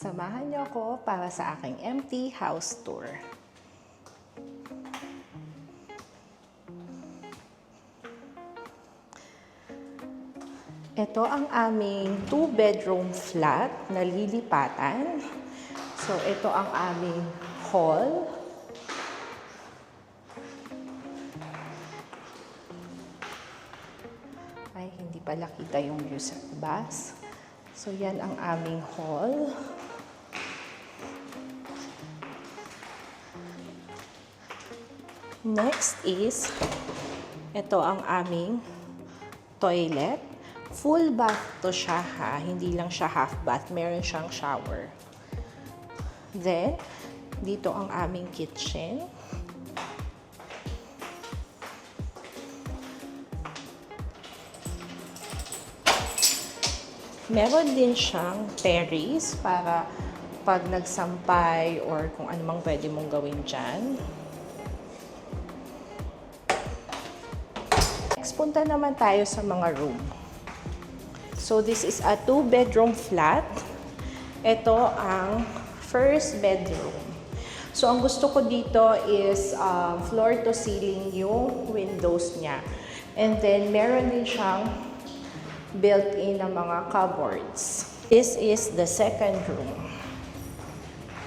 Samahan niyo ako para sa aking empty house tour. Ito ang aming 2-bedroom flat na lilipatan. So, ito ang aming hall. Ay, hindi pala kita yung view sa labas. So, yan ang aming hall. Next is, ito ang aming toilet. Full bath to siya ha, hindi lang siya half bath, meron siyang shower. Then, dito ang aming kitchen. Meron din siyang terrace para pag nagsampay or kung anumang pwede mong gawin dyan. Next, punta naman tayo sa mga room. So, this is a 2-bedroom flat. Ito ang first bedroom. So, ang gusto ko dito is floor to ceiling yung windows niya. And then, meron din siyang built-in na mga cupboards. This is the second room.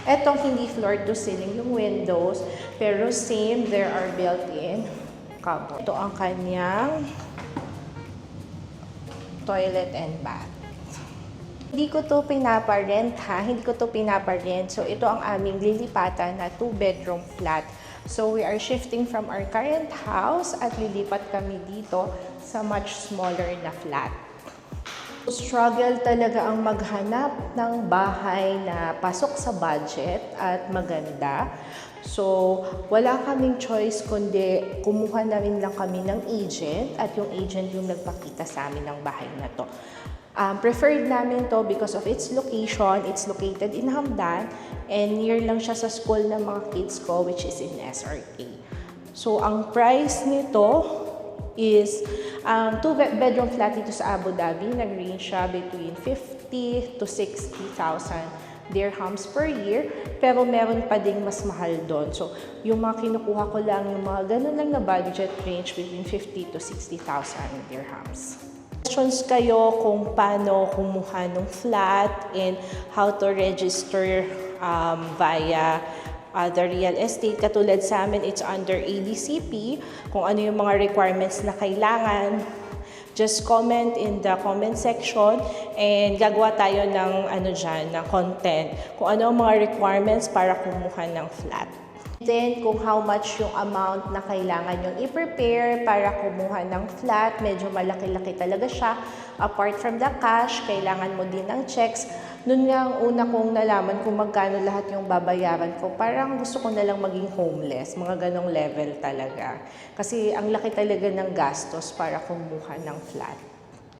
Etong hindi floor to ceiling yung windows, pero same, there are built-in cupboards. Ito ang kanyang toilet and bath. Hindi ko to pinaparent ha, hindi ko to pinaparent. So, ito ang aming lilipatan na 2-bedroom flat. So, we are shifting from our current house at lilipat kami dito sa much smaller na flat. Struggle talaga ang maghanap ng bahay na pasok sa budget at maganda. So, wala kaming choice kundi kumuha na rin lang kami ng agent at yung agent yung nagpakita sa amin ng bahay na to. Preferred namin to because of its location. It's located in Hamdan and near lang siya sa school ng mga kids ko which is in SRK. So, ang price nito is 2-bedroom flat dito sa Abu Dhabi. Nag-range siya between 50 to 60,000 dirhams per year, pero meron pa ding mas mahal doon. So, yung mga kinukuha ko lang, yung mga ganun lang na budget range between 50 to 60,000 dirhams. Questions kayo kung paano kumuha ng flat and how to register via the real estate. Katulad sa amin, it's under ADCP. Kung ano yung mga requirements na kailangan, just comment in the comment section and gagawa tayo ng ng content kung ano ang mga requirements para kumuha ng flat. Then, kung how much yung amount na kailangan yung i-prepare para kumuha ng flat, medyo malaki-laki talaga siya. Apart from the cash, kailangan mo din ng checks. Noon nga ang una kong nalaman kung magkano lahat yung babayaran ko, parang gusto ko na lang maging homeless, mga ganong level talaga. Kasi ang laki talaga ng gastos para kumuha ng flat.